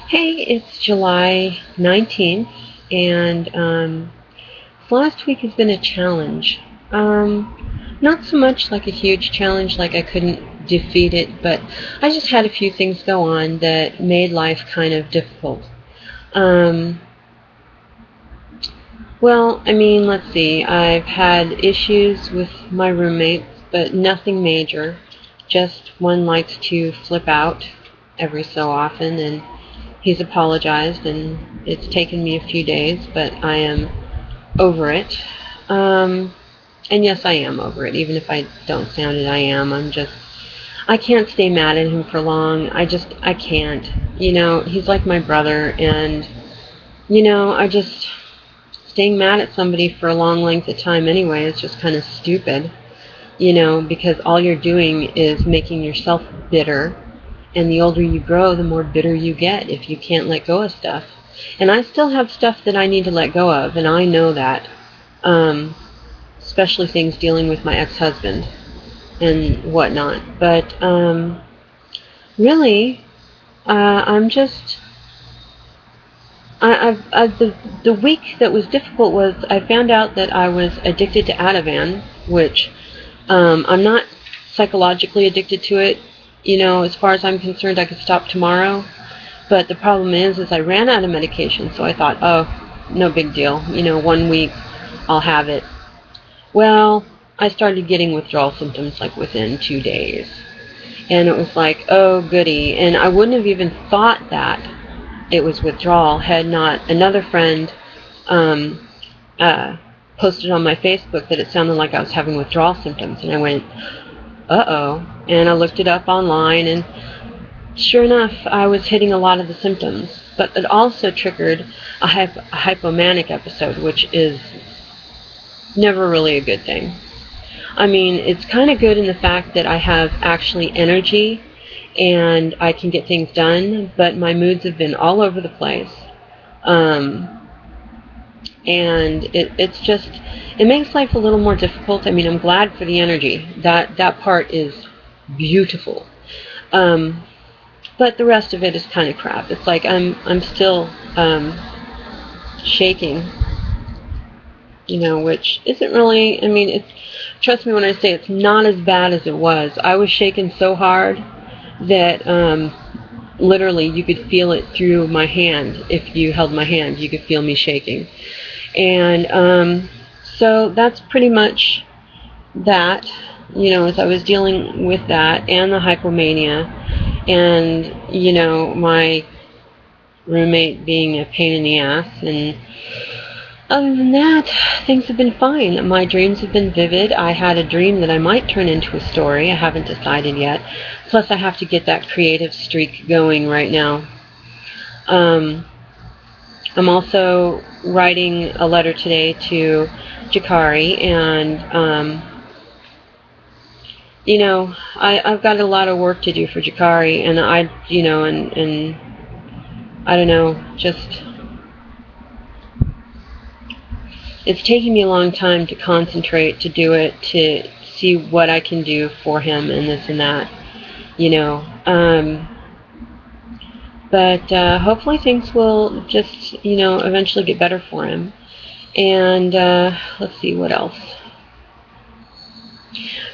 Hey, it's July 19th, and last week has been a challenge. Not so much like a huge challenge, like I couldn't defeat it, but I just had a few things go on that made life kind of difficult. Um, let's see. I've had issues with my roommates, but nothing major. Just one likes to flip out every so often, and he's apologized, and it's taken me a few days, but I am over it. Um, and yes, I am over it, even if I don't sound it. I am. I can't stay mad at him for long. I can't. He's like my brother, and, staying mad at somebody for a long length of time anyway is just kind of stupid, because all you're doing is making yourself bitter. And the older you grow, the more bitter you get if you can't let go of stuff. And I still have stuff that I need to let go of, and I know that. Um, Especially things dealing with my ex-husband and whatnot. But really, I'm just. The week that was difficult was I found out that I was addicted to Ativan, which I'm not psychologically addicted to it. As far as I'm concerned, I could stop tomorrow. But the problem is I ran out of medication, so I thought, oh, no big deal. 1 week, I'll have it. Well, I started getting withdrawal symptoms like within 2 days. And it was like, oh, goody. And I wouldn't have even thought that it was withdrawal had not another friend posted on my Facebook that it sounded like I was having withdrawal symptoms. And I went, uh-oh. And I looked it up online, and sure enough, I was hitting a lot of the symptoms. But it also triggered a hypomanic episode, which is never really a good thing. I mean, it's kind of good in the fact that I have actually energy and I can get things done, but my moods have been all over the place. And it makes life a little more difficult. I mean, I'm glad for the energy. That part is beautiful. But the rest of it is kind of crap. It's like I'm still shaking, which isn't really, I mean, trust me when I say it's not as bad as it was. I was shaking so hard that literally you could feel it through my hand. If you held my hand, you could feel me shaking. And so that's pretty much that, as I was dealing with that and the hypomania and, my roommate being a pain in the ass. And other than that, things have been fine. My dreams have been vivid. I had a dream that I might turn into a story. I haven't decided yet. Plus, I have to get that creative streak going right now. I'm also writing a letter today to Jakari, and I've got a lot of work to do for Jakari, and I don't know, just it's taking me a long time to concentrate, to do it, to see what I can do for him and this and that, But hopefully things will just, eventually get better for him. And let's see, what else?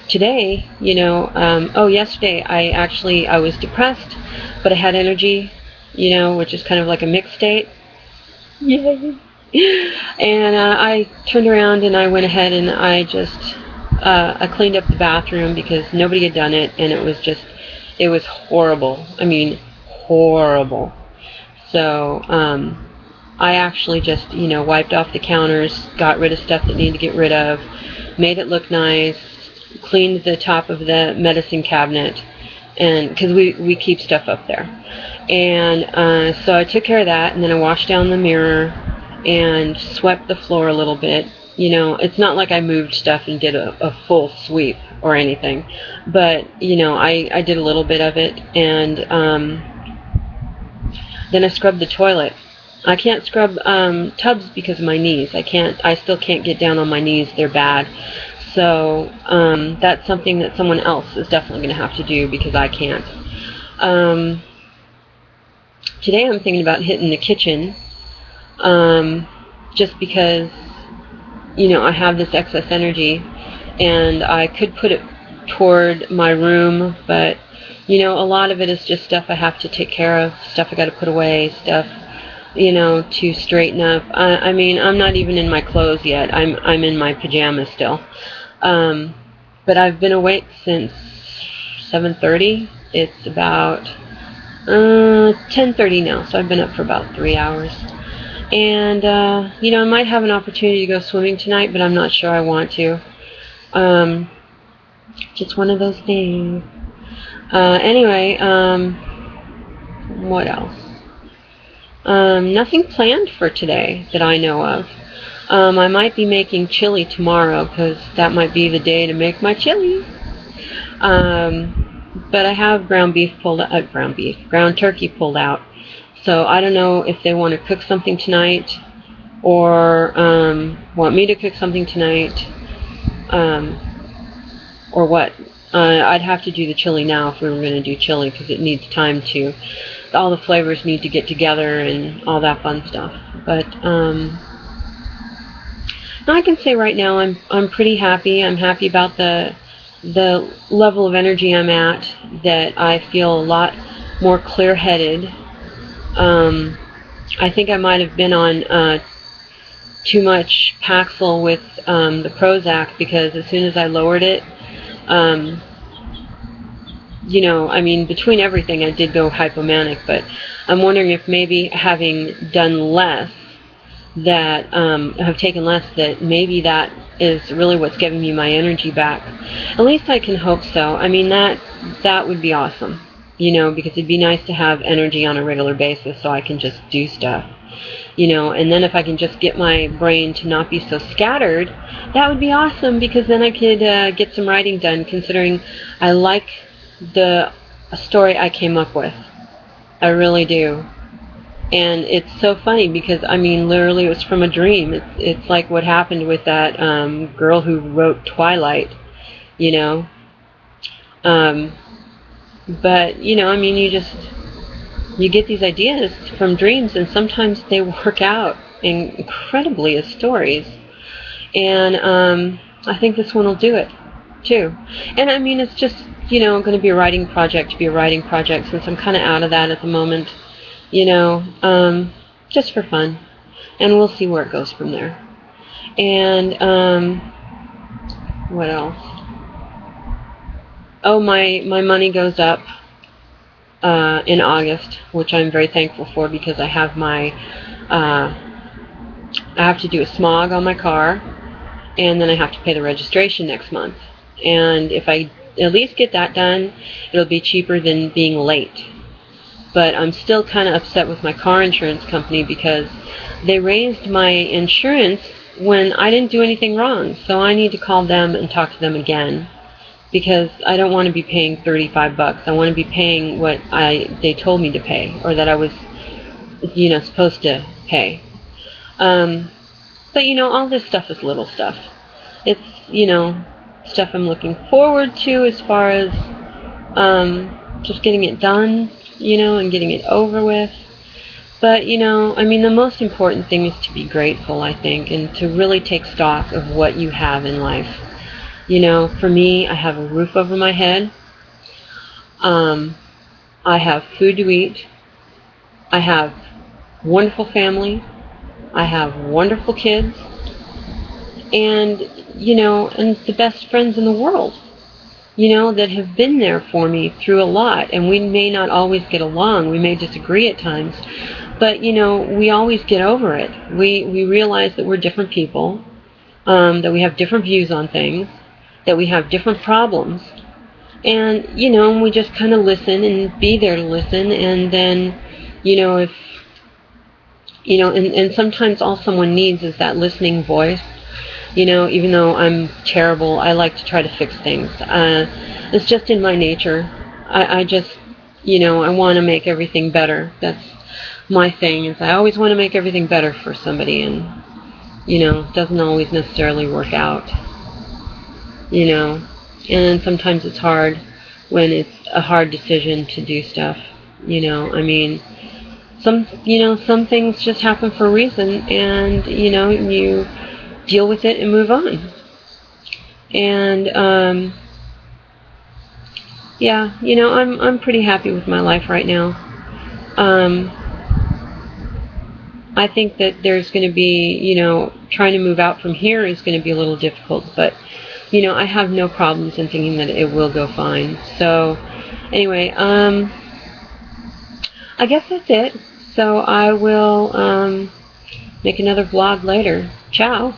Today, yesterday I was depressed, but I had energy, which is kind of like a mixed state. Yay! And I turned around and I went ahead and I cleaned up the bathroom because nobody had done it, and it was horrible. I mean, horrible. So I actually just, wiped off the counters, got rid of stuff that needed to get rid of, made it look nice, cleaned the top of the medicine cabinet, and because we keep stuff up there. And so I took care of that, and then I washed down the mirror and swept the floor a little bit. It's not like I moved stuff and did a full sweep or anything, but I did a little bit of it. And then I scrubbed the toilet. I can't scrub tubs because of my knees. I still can't get down on my knees. They're bad. So that's something that someone else is definitely going to have to do because I can't. today I'm thinking about hitting the kitchen, just because, I have this excess energy, and I could put it toward my room, but, a lot of it is just stuff I have to take care of, stuff I got to put away, stuff, to straighten up. I mean, I'm not even in my clothes yet. I'm in my pajamas still. But I've been awake since 7:30. It's about 10:30 now, so I've been up for about 3 hours. And, I might have an opportunity to go swimming tonight, but I'm not sure I want to. Just one of those things. Anyway, what else? Nothing planned for today that I know of. I might be making chili tomorrow, because that might be the day to make my chili. But I have ground turkey pulled out. So I don't know if they want to cook something tonight, or want me to cook something tonight, or what. I'd have to do the chili now if we were going to do chili, because it needs time to, all the flavors need to get together and all that fun stuff. But I can say right now I'm pretty happy. I'm happy about the level of energy I'm at, that I feel a lot more clear-headed. I think I might have been on too much Paxil with the Prozac, because as soon as I lowered it, I mean, between everything I did go hypomanic, but I'm wondering if maybe having done less, that have taken less, that maybe that is really what's giving me my energy back. At least I can hope so. I mean, that would be awesome, because it'd be nice to have energy on a regular basis so I can just do stuff, and then if I can just get my brain to not be so scattered, that would be awesome, because then I could get some writing done, considering I like the story I came up with. I really do. And it's so funny, because, I mean, literally it was from a dream. It's like what happened with that girl who wrote Twilight, But, I mean, you get these ideas from dreams, and sometimes they work out incredibly as stories. And I think this one will do it, too. And, I mean, it's just, going to be a writing project since I'm kind of out of that at the moment. Just for fun, and we'll see where it goes from there. And what else? Oh, my money goes up in August, which I'm very thankful for, because I have I have to do a smog on my car, and then I have to pay the registration next month. And if I at least get that done, it'll be cheaper than being late. But I'm still kind of upset with my car insurance company, because they raised my insurance when I didn't do anything wrong. So I need to call them and talk to them again, because I don't want to be paying $35. I want to be paying what they told me to pay, or that I was, supposed to pay. But, all this stuff is little stuff. It's, stuff I'm looking forward to, as far as just getting it done, and getting it over with. But, I mean, the most important thing is to be grateful, I think, and to really take stock of what you have in life. For me, I have a roof over my head. I have food to eat. I have wonderful family. I have wonderful kids. And, and the best friends in the world. That have been there for me through a lot. And we may not always get along. We may disagree at times. But, we always get over it. We realize that we're different people, that we have different views on things, that we have different problems. And, we just kind of listen and be there to listen. And then, if, and sometimes all someone needs is that listening voice. Even though I'm terrible, I like to try to fix things. It's just in my nature. I just, I want to make everything better. That's my thing, is I always want to make everything better for somebody, and, it doesn't always necessarily work out. And sometimes it's hard when it's a hard decision to do stuff. I mean, some things just happen for a reason, and you deal with it and move on. And yeah, I'm pretty happy with my life right now. I think that there's going to be, trying to move out from here is going to be a little difficult, but I have no problems in thinking that it will go fine. So anyway, I guess that's it. So I will make another vlog later. Ciao.